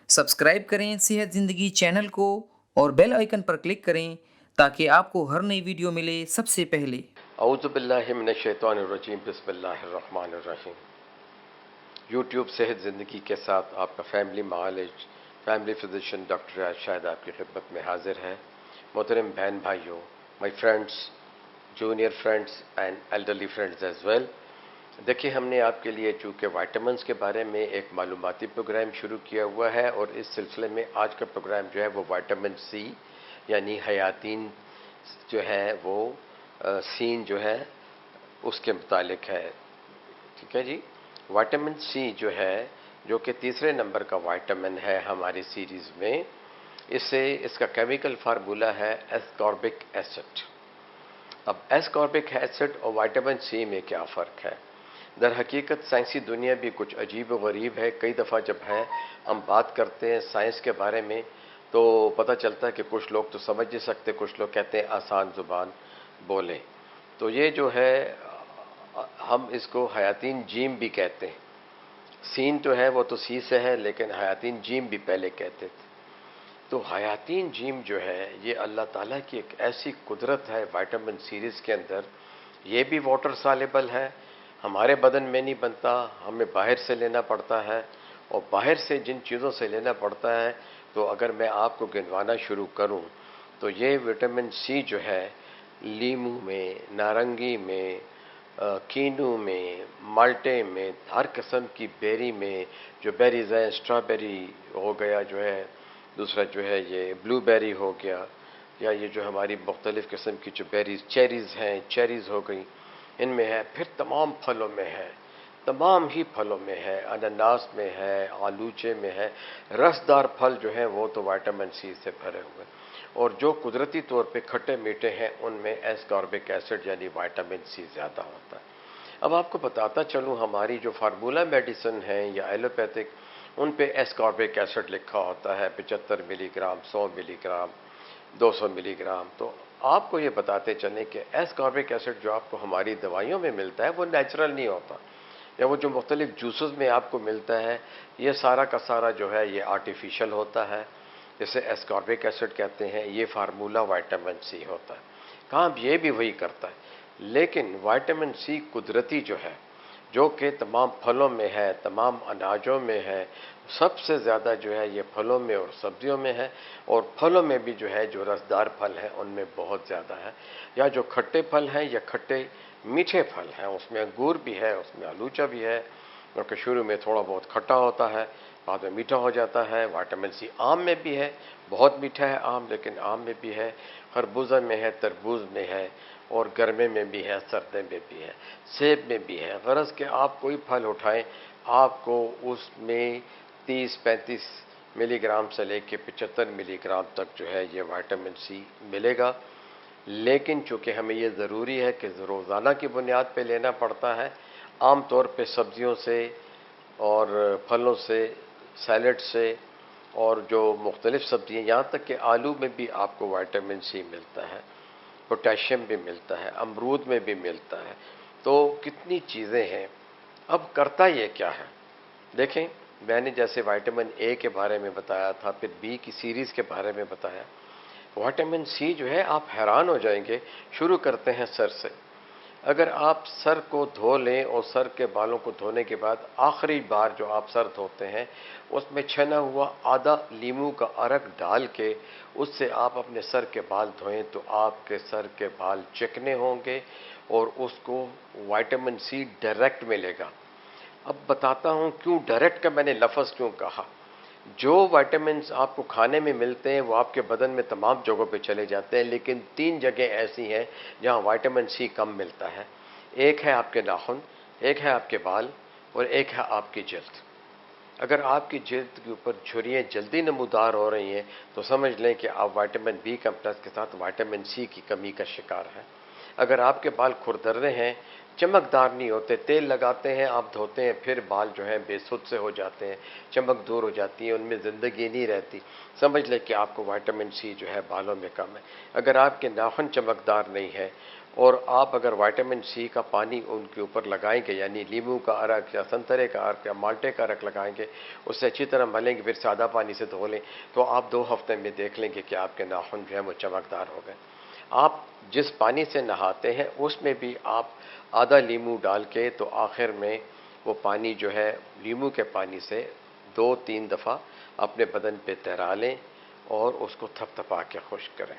Subscribe करें सेहत ज़िंदगी चैनल को और बेल आइकन पर क्लिक करें ताकि आपको हर नई वीडियो मिले सबसे पहले। औज़ुबिल्लाहि मिनश्शैतानिर्रजीम बिस्मिल्लाहिर्रहमानिर्रहीम। यूट्यूब सेहत ज़िंदगी के साथ आपका फैमिली मालिज फैमिली फिजिशियन डॉक्टर राज शायद आपकी खिदमत में हाजिर है। मोहतरम बहन भाइयों, my friends, junior friends and elderly friends as well. देखिए, हमने आपके लिए चूँकि वाइटामिन्स के बारे में एक मालूमाती प्रोग्राम शुरू किया हुआ है और इस सिलसिले में आज का प्रोग्राम जो है वो विटामिन सी यानी हयातीन जो है वो सीन जो है उसके मुतालिक है। ठीक है जी। विटामिन सी जो है, जो कि तीसरे नंबर का विटामिन है हमारी सीरीज़ में, इसका केमिकल फार्मूला है एस्कॉर्बिक एसिड। अब एस्कॉर्बिक एसिड और विटामिन सी में क्या फ़र्क है? दर हकीकत साइंसी दुनिया भी कुछ अजीब व गरीब है। कई दफ़ा जब है हम बात करते हैं साइंस के बारे में तो पता चलता है कि कुछ लोग तो समझ नहीं सकते, कुछ लोग कहते हैं आसान ज़ुबान बोलें। तो ये जो है हम इसको हयातीन जीम भी कहते हैं। सीन तो है वो तो सी से है, लेकिन हयातीन जीम भी पहले कहते थे। तो हयातीन जीम जो है ये अल्लाह ताला की एक ऐसी कुदरत है विटामिन सीरीज़ के अंदर। ये भी वाटर सॉल्युबल है, हमारे बदन में नहीं बनता, हमें बाहर से लेना पड़ता है। और बाहर से जिन चीज़ों से लेना पड़ता है, तो अगर मैं आपको गिनवाना शुरू करूं तो ये विटामिन सी जो है लीमू में, नारंगी में, कीनू में, माल्टे में, हर किस्म की बेरी में, जो बेरीज हैं, स्ट्रॉबेरी हो गया जो है, दूसरा जो है ये ब्लूबेरी हो गया, या ये जो हमारी मुख्तलिफ़ किस्म की जो बेरीज चेरीज़ हैं, चेरीज़ हो गई, इनमें है। फिर तमाम फलों में है, तमाम ही फलों में है, अनानास में है, आलूचे में है। रसदार फल जो है वो तो विटामिन सी से भरे हुए, और जो कुदरती तौर पे खट्टे मीठे हैं उनमें एस्कॉर्बिक एसिड यानी विटामिन सी ज़्यादा होता है। अब आपको बताता चलूँ, हमारी जो फार्मूला मेडिसिन है या एलोपैथिक, उन पे एस्कॉर्बिक एसिड लिखा होता है 75 मिलीग्राम, 100 मिलीग्राम, 200 मिलीग्राम। तो आपको ये बताते चलें कि एस्कॉर्बिक एसिड जो आपको हमारी दवाइयों में मिलता है वो नेचुरल नहीं होता, या वो जो मुख्तलिफ जूसेस में आपको मिलता है ये सारा का सारा जो है ये आर्टिफिशियल होता है। जिसे एस्कॉर्बिक एसिड कहते हैं, ये फार्मूला विटामिन सी होता है। काम ये भी वही करता है, लेकिन विटामिन सी कुदरती जो है, जो कि तमाम फलों में है, तमाम अनाजों में है, सबसे ज़्यादा जो है ये फलों में और सब्जियों में है। और फलों में भी जो है, जो रसदार फल हैं उनमें बहुत ज़्यादा है, या जो खट्टे फल हैं या खट्टे मीठे फल हैं, उसमें अंगूर भी है, उसमें आलूचा भी है, क्योंकि शुरू में थोड़ा बहुत खट्टा होता है, बाद में मीठा हो जाता है। विटामिन सी आम में भी है, बहुत मीठा है आम, लेकिन आम में भी है, खरबूजा में है, तरबूज में है, और गर्मे में भी है, सर्दे में भी है, सेब में भी है। गरज के आप कोई फल उठाएं, आपको उसमें 30-35 मिलीग्राम से लेकर 75 मिलीग्राम तक जो है ये विटामिन सी मिलेगा। लेकिन चूँकि हमें ये ज़रूरी है कि रोज़ाना की बुनियाद पे लेना पड़ता है, आम तौर पे सब्जियों से और फलों से, सैलड से, और जो मुख्तलिफ़ सब्जियाँ, यहाँ तक कि आलू में भी आपको विटामिन सी मिलता है, पोटेशियम भी मिलता है, अमरूद में भी मिलता है। तो कितनी चीज़ें हैं। अब करता ये क्या है? देखें, मैंने जैसे विटामिन ए के बारे में बताया था, फिर बी की सीरीज़ के बारे में बताया। विटामिन सी जो है, आप हैरान हो जाएंगे। शुरू करते हैं सर से। अगर आप सर को धो लें और सर के बालों को धोने के बाद आखिरी बार जो आप सर धोते हैं, उसमें छना हुआ आधा नींबू का अर्क डाल के उससे आप अपने सर के बाल धोएं, तो आपके सर के बाल चिकने होंगे और उसको विटामिन सी डायरेक्ट मिलेगा। अब बताता हूं क्यों डायरेक्ट का मैंने लफ्ज़ क्यों कहा। जो विटामिन्स आपको खाने में मिलते हैं वो आपके बदन में तमाम जगहों पे चले जाते हैं, लेकिन 3 जगह ऐसी हैं जहां विटामिन सी कम मिलता है। एक है आपके नाखून, एक है आपके बाल, और एक है आपकी जल्द। अगर आपकी जल्द के ऊपर झुर्रियाँ जल्दी नमूदार हो रही हैं तो समझ लें कि आप विटामिन बी कम्प्लेक्स के साथ विटामिन सी की कमी का शिकार हैं। अगर आपके बाल खुरदरे हैं, चमकदार नहीं होते, तेल लगाते हैं, आप धोते हैं, फिर बाल जो हैं बेसुध से हो जाते हैं, चमक दूर हो जाती है, उनमें ज़िंदगी नहीं रहती, समझ लें कि आपको विटामिन सी जो है बालों में कम है। अगर आपके नाखून चमकदार नहीं है और आप अगर विटामिन सी का पानी उनके ऊपर लगाएंगे, यानी नींबू का अरक या संतरे का अरक या माल्टे का अरक लगाएंगे, उससे अच्छी तरह मलेंगे, फिर सादा पानी से धो लें, तो आप 2 हफ्ते में देख लेंगे कि आपके नाखून जो है वो चमकदार हो गए। आप जिस पानी से नहाते हैं उसमें भी आप आधा नींबू डाल के, तो आखिर में वो पानी जो है नींबू के पानी से 2-3 दफ़ा अपने बदन पे तैरा लें और उसको थपथपा के खुश्क करें।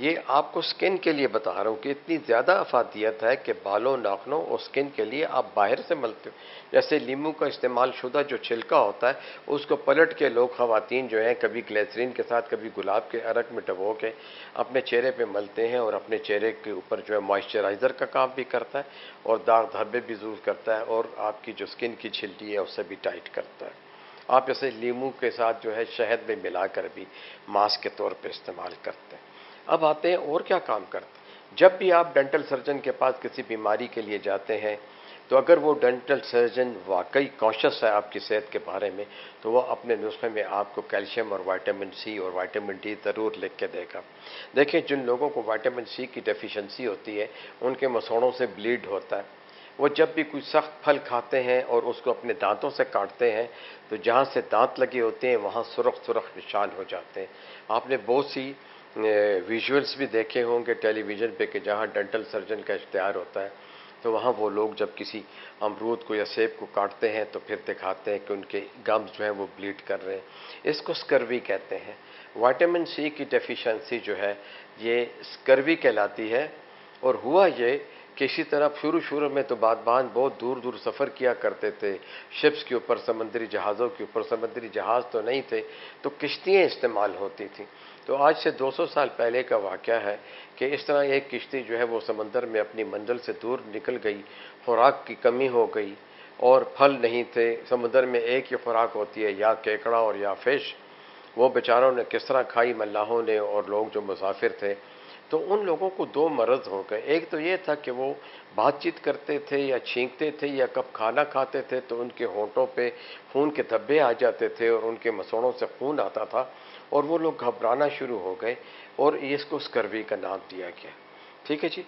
ये आपको स्किन के लिए बता रहा हूँ कि इतनी ज़्यादा अफादियत है कि बालों, नाखूनों और स्किन के लिए आप बाहर से मलते हो। जैसे नींबू का इस्तेमाल शुदा जो छिलका होता है, उसको पलट के लोग, ख़वातीन जो हैं, कभी ग्लिसरीन के साथ, कभी गुलाब के अरक में डबो के अपने चेहरे पे मलते हैं, और अपने चेहरे के ऊपर जो है मॉइस्चराइज़र का काम भी करता है और दाग धब्बे भी दूर करता है, और आपकी जो स्किन की झिल्ली है उससे भी टाइट करता है। आप इसे नींबू के साथ जो है शहद में मिलाकर भी मास्क के तौर पे इस्तेमाल करते हैं। अब आते हैं और क्या काम करते हैं। जब भी आप डेंटल सर्जन के पास किसी बीमारी के लिए जाते हैं, तो अगर वो डेंटल सर्जन वाकई कॉन्शियस है आपकी सेहत के बारे में, तो वो अपने नुस्खे में आपको कैल्शियम और विटामिन सी और विटामिन डी ज़रूर लिख के देगा। देखिए, जिन लोगों को विटामिन सी की डेफिशिएंसी होती है, उनके मसोड़ों से ब्लीड होता है। वो जब भी कोई सख्त फल खाते हैं और उसको अपने दांतों से काटते हैं, तो जहाँ से दांत लगे होते हैं वहाँ सुरख सुरख निशान हो जाते हैं। आपने बहुत सी विजुअल्स भी देखे होंगे टेलीविज़न पे कि जहाँ डेंटल सर्जन का इश्तिहार होता है, तो वहाँ वो लोग जब किसी अमरूद को या सेब को काटते हैं तो फिर दिखाते हैं कि उनके गम्स जो हैं वो ब्लीड कर रहे हैं। इसको स्कर्वी कहते हैं। विटामिन सी की डेफिशिएंसी जो है ये स्कर्वी कहलाती है। और हुआ ये कि इसी तरह शुरू में तो बागबान बहुत दूर दूर सफ़र किया करते थे, शिप्स के ऊपर, समुद्री जहाज़ों के ऊपर। समुद्री जहाज़ तो नहीं थे, तो किश्तियाँ इस्तेमाल होती थी। तो आज से 200 साल पहले का वाक़या है कि इस तरह एक किश्ती जो है वो समंदर में अपनी मंजिल से दूर निकल गई, खुराक की कमी हो गई और फल नहीं थे। समुद्र में एक ही खुराक होती है, या केकड़ा और या फ़िश। वो बेचारों ने किस तरह खाई, मल्लाहों ने और लोग जो मुसाफिर थे। तो उन लोगों को 2 मर्ज़ हो गए। एक तो ये था कि वो बातचीत करते थे या छींकते थे या कब खाना खाते थे तो उनके होंठों पे खून के धब्बे आ जाते थे और उनके मसोड़ों से खून आता था, और वो लोग घबराना शुरू हो गए, और इसको स्कर्वी का नाम दिया गया। ठीक है जी।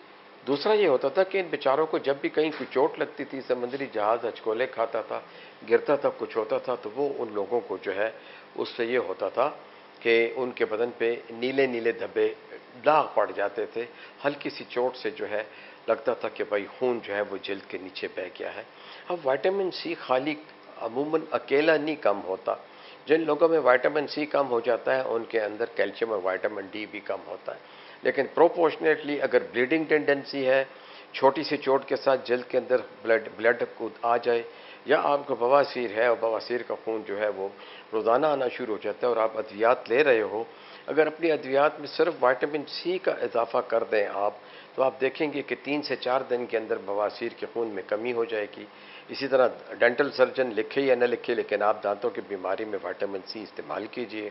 दूसरा ये होता था कि इन बेचारों को जब भी कहीं कोई चोट लगती थी, समुद्री जहाज़ हचकोले खाता था, गिरता था, कुछ होता था, तो वो उन लोगों को जो है उससे ये होता था कि उनके बदन पे नीले नीले धब्बे, दाग पड़ जाते थे। हल्की सी चोट से जो है लगता था कि भाई खून जो है वो जल्द के नीचे बह गया है। अब विटामिन सी खाली अमूमन अकेला नहीं कम होता। जिन लोगों में विटामिन सी कम हो जाता है उनके अंदर कैल्शियम और विटामिन डी भी कम होता है। लेकिन प्रोपोर्शनेटली अगर ब्लीडिंग टेंडेंसी है, छोटी सी चोट के साथ जल्द के अंदर ब्लड ब्लड को आ जाए, या आपको बवासीर है और बवासीर का खून जो है वो रोज़ाना आना शुरू हो जाता है और आप अद्वियात ले रहे हो, अगर अपनी अद्वियात में सिर्फ विटामिन सी का इजाफा कर दें आप, तो आप देखेंगे कि 3 से 4 दिन के अंदर बवासीर के खून में कमी हो जाएगी। इसी तरह डेंटल सर्जन लिखे या न लिखे, लेकिन आप दांतों की बीमारी में विटामिन सी इस्तेमाल कीजिए,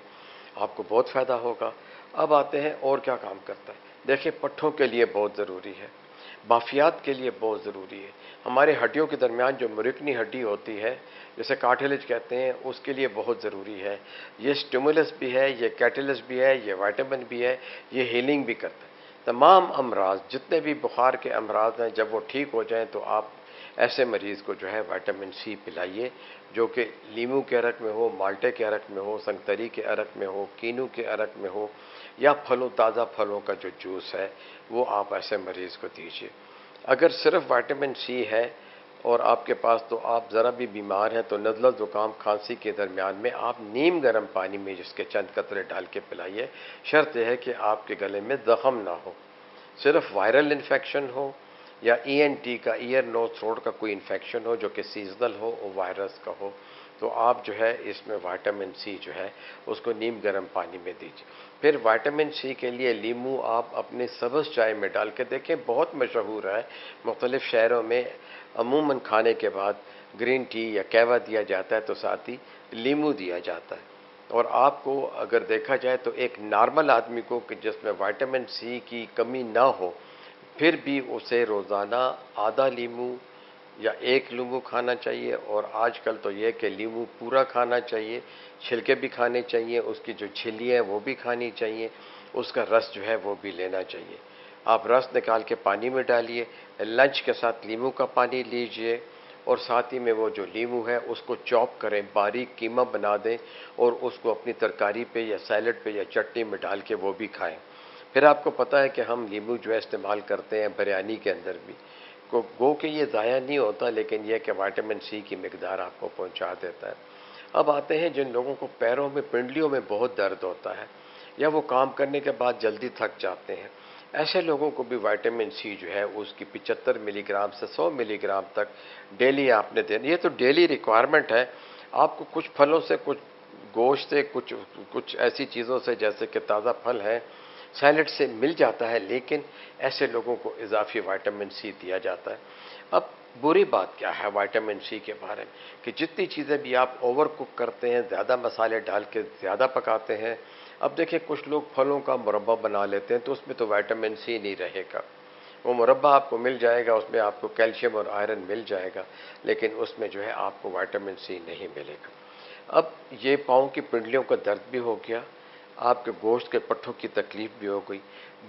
आपको बहुत फ़ायदा होगा। अब आते हैं और क्या काम करता है। देखिए, पट्ठों के लिए बहुत ज़रूरी है, बाफियात के लिए बहुत ज़रूरी है। हमारे हड्डियों के दरमियान जो मुरिकनी हड्डी होती है, जिसे कार्टिलेज कहते हैं, उसके लिए बहुत ज़रूरी है। ये स्टिमुलस भी है, ये कैटलिस्ट भी है, ये विटामिन भी है, ये हीलिंग भी करता है। तमाम अमराज, जितने भी बुखार के अमराज हैं, जब वो ठीक हो जाएं तो आप ऐसे मरीज़ को जो है विटामिन सी पिलाइए, जो कि नींबू के अरक में हो, माल्टे के अरक में हो, संगतरी के अरक में हो, कीनू के अरक में हो, या फलों, ताज़ा फलों का जो जूस है वो आप ऐसे मरीज़ को दीजिए। अगर सिर्फ विटामिन सी है और आपके पास, तो आप ज़रा भी बीमार हैं तो नज़ला, ज़ुकाम, खांसी के दरमियान में आप नीम गर्म पानी में जिसके चंद कतरे डाल के पिलाइए। शर्त यह है कि आपके गले में ज़ख़म ना हो। सिर्फ वायरल इन्फेक्शन हो या ईएनटी का, ईयर नोज थ्रोट का कोई इन्फेक्शन हो जो कि सीजनल हो और वायरस का हो, तो आप जो है इसमें विटामिन सी जो है उसको नीम गर्म पानी में दीजिए। फिर विटामिन सी के लिए नींबू आप अपने सब्ज़ चाय में डाल के देखें, बहुत मशहूर है। मुख्तलिफ शहरों में अमूमन खाने के बाद ग्रीन टी या कहवा दिया जाता है, तो साथ ही नींबू दिया जाता है। और आपको अगर देखा जाए तो एक नॉर्मल आदमी को कि जिसमें विटामिन सी की कमी ना हो, फिर भी उसे रोज़ाना आधा नींबू या 1 नींबू खाना चाहिए। और आजकल तो यह कि नींबू पूरा खाना चाहिए, छिलके भी खाने चाहिए, उसकी जो छिली है वो भी खानी चाहिए, उसका रस जो है वो भी लेना चाहिए। आप रस निकाल के पानी में डालिए, लंच के साथ नींबू का पानी लीजिए और साथ ही में वो जो नींबू है उसको चॉप करें, बारीक कीमा बना दें और उसको अपनी तरकारी पे या सैलड पे या चटनी में डाल के वो भी खाएं। फिर आपको पता है कि हम नींबू जो है इस्तेमाल करते हैं बिरयानी के अंदर भी, को गो कि ये ज़ाया नहीं होता, लेकिन यह कि विटामिन सी की मिकदार आपको पहुंचा देता है। अब आते हैं जिन लोगों को पैरों में, पिंडलियों में बहुत दर्द होता है या वो काम करने के बाद जल्दी थक जाते हैं, ऐसे लोगों को भी विटामिन सी जो है उसकी 75 मिलीग्राम से 100 मिलीग्राम तक डेली आपने देना। ये तो डेली रिक्वायरमेंट है। आपको कुछ फलों से, कुछ गोश्त से, कुछ कुछ ऐसी चीज़ों से जैसे कि ताज़ा फल है, सैलड से मिल जाता है, लेकिन ऐसे लोगों को इजाफी विटामिन सी दिया जाता है। अब बुरी बात क्या है विटामिन सी के बारे में कि जितनी चीज़ें भी आप ओवर कुक करते हैं, ज़्यादा मसाले डाल के ज़्यादा पकाते हैं। अब देखिए कुछ लोग फलों का मुरब्बा बना लेते हैं तो उसमें तो विटामिन सी नहीं रहेगा। वो मुरब्बा आपको मिल जाएगा, उसमें आपको कैल्शियम और आयरन मिल जाएगा, लेकिन उसमें जो है आपको विटामिन सी नहीं मिलेगा। अब ये पाँव की पिंडलियों का दर्द भी हो गया, आपके गोश्त के पट्ठों की तकलीफ भी हो गई,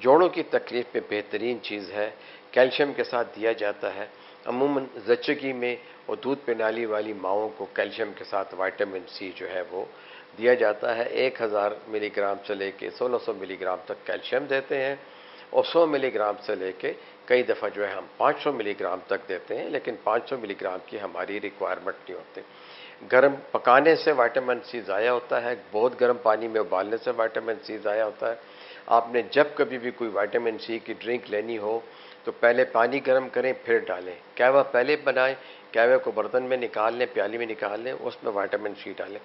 जोड़ों की तकलीफ में बेहतरीन चीज़ है, कैल्शियम के साथ दिया जाता है। अमूमन ज़च्चगी में और दूध पिलाने वाली माँओं को कैल्शियम के साथ विटामिन सी जो है वो दिया जाता है। 1000 मिलीग्राम से लेके 1600 मिलीग्राम तक कैल्शियम देते हैं और 100 मिलीग्राम से लेके कई दफ़ा जो है हम 500 मिलीग्राम तक देते हैं, लेकिन 500 मिलीग्राम की हमारी रिक्वायरमेंट नहीं होती। गर्म पकाने से विटामिन सी ज़ाया होता है, बहुत गर्म पानी में उबालने से विटामिन सी ज़ाया होता है। आपने जब कभी भी कोई विटामिन सी की ड्रिंक लेनी हो तो पहले पानी गर्म करें फिर डालें। कहवा पहले बनाएं, कहवे को बर्तन में निकाल लें, प्याली में निकाल लें, उसमें विटामिन सी डालें।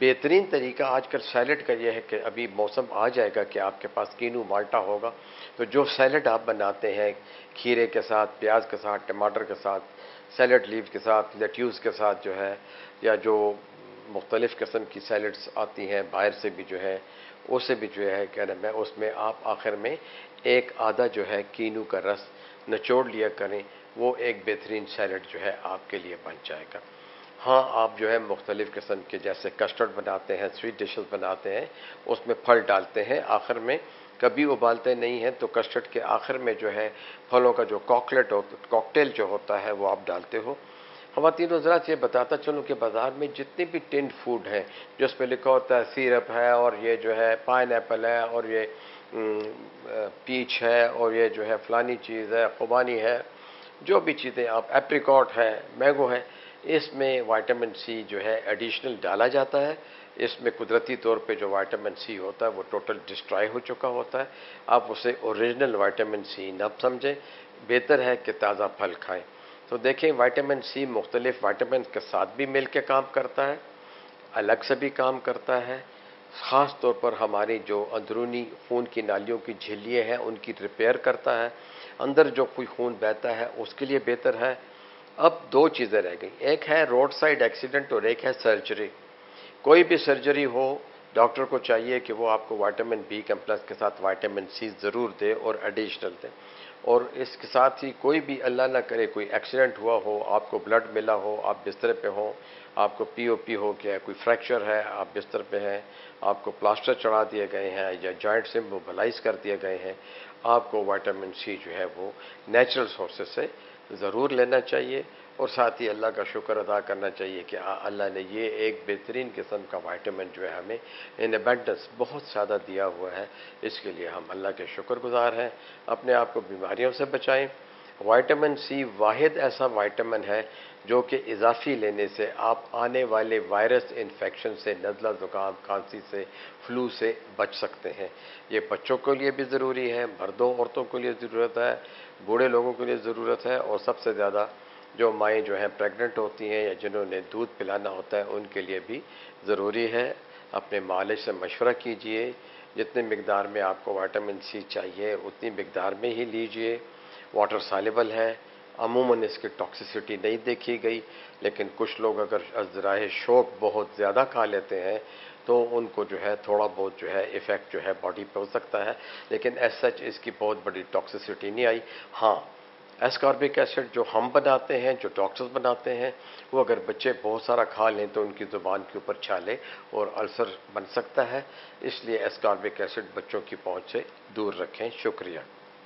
बेहतरीन तरीका आजकल सैलड का यह है कि अभी मौसम आ जाएगा कि आपके पास कीनू माल्टा होगा, तो जो सैलड आप बनाते हैं खीरे के साथ, प्याज के साथ, टमाटर के साथ, सैलड लीव के साथ, लेट्यूस के साथ जो है, या जो मुख्तलिफ़ किस्म की सैलड्स आती हैं बाहर से भी जो है, उसे भी जो है क्या नाम है, उसमें आप आखिर में एक आधा जो है कीनू का रस निचोड़ लिया करें, वो एक बेहतरीन सैलड जो है आपके लिए बन जाएगा। हाँ, आप जो है मुख्तलिफ़ किस्म के जैसे कस्टर्ड बनाते हैं, स्वीट डिशेस बनाते हैं, उसमें फल डालते हैं आखिर में, कभी उबालते नहीं हैं, तो कस्टर्ड के आखिर में जो है फलों का जो कॉकटेल जो होता है वो आप डालते हो। ख़वातीन हज़रात, ये बताता चलूँ कि बाज़ार में जितने भी टिन्ड फूड हैं जिस पे लिखा होता है सिरप है और ये जो है पाइनएप्पल है और ये पीच है और ये जो है फ़लानी चीज़ है, खुबानी है, जो भी चीज़ें आप, एप्रिकॉट है, मैंगो है, इसमें विटामिन सी जो है एडिशनल डाला जाता है। इसमें कुदरती तौर पे जो विटामिन सी होता है वो टोटल डिस्ट्रॉय हो चुका होता है। आप उसे ओरिजिनल विटामिन सी न समझें, बेहतर है कि ताज़ा फल खाएं। तो देखें, विटामिन सी मुख्तलिफ़ विटामिन के साथ भी मिल के काम करता है, अलग से भी काम करता है। ख़ास तौर पर हमारी जो अंदरूनी खून की नालियों की झिल्लियाँ हैं उनकी रिपेयर करता है, अंदर जो कोई खून बहता है उसके लिए बेहतर है। अब दो चीज़ें रह गई, एक है रोड साइड एक्सीडेंट और एक है सर्जरी। कोई भी सर्जरी हो, डॉक्टर को चाहिए कि वो आपको विटामिन बी कम्प्लेक्स के साथ विटामिन सी ज़रूर दे और एडिशनल दे। और इसके साथ ही कोई भी अल्लाह ना करे कोई एक्सीडेंट हुआ हो, आपको ब्लड मिला हो, आप बिस्तर पे हो, आपको पीओपी हो गया, कोई फ्रैक्चर है, आप बिस्तर पे हैं, आपको प्लास्टर चढ़ा दिए गए हैं या जॉइंट्स इमोबिलाइज कर दिए गए हैं, आपको विटामिन सी जो है वो नेचुरल सोर्सेज से ज़रूर लेना चाहिए। और साथ ही अल्लाह का शुक्र अदा करना चाहिए कि अल्लाह ने ये एक बेहतरीन किस्म का विटामिन जो है हमें इन एबंडेंस बहुत ज़्यादा दिया हुआ है। इसके लिए हम अल्लाह के शुक्रगुजार हैं। अपने आप को बीमारियों से बचाएं। विटामिन सी वाहिद ऐसा विटामिन है जो कि इजाफी लेने से आप आने वाले वायरस इन्फेक्शन से, नज़ला, ज़ुकाम, खांसी से, फ्लू से बच सकते हैं। ये बच्चों के लिए भी ज़रूरी है, मर्दों औरतों के लिए ज़रूरत है, बूढ़े लोगों के लिए ज़रूरत है, और सबसे ज़्यादा जो माएँ जो हैं प्रेग्नेंट होती हैं या जिन्होंने दूध पिलाना होता है उनके लिए भी ज़रूरी है। अपने मालिज से मशवरा कीजिए, जितनी मिकदार में आपको विटामिन सी चाहिए उतनी मिकदार में ही लीजिए। वाटर सॉल्युबल है, अमूमन इसकी टॉक्सिसिटी नहीं देखी गई, लेकिन कुछ लोग अगर अज़राए शौक़ बहुत ज़्यादा खा लेते हैं तो उनको जो है थोड़ा बहुत जो है इफ़ेक्ट जो है बॉडी पे हो सकता है, लेकिन एज सच इसकी बहुत बड़ी टॉक्सिसिटी नहीं आई। हाँ, एस्कॉर्बिक एसिड जो हम बनाते हैं, जो डॉक्टर्स बनाते हैं, वो अगर बच्चे बहुत सारा खा लें तो उनकी ज़ुबान के ऊपर छाले और अल्सर बन सकता है। इसलिए एस्कॉर्बिक एसिड बच्चों की पहुंच से दूर रखें। शुक्रिया।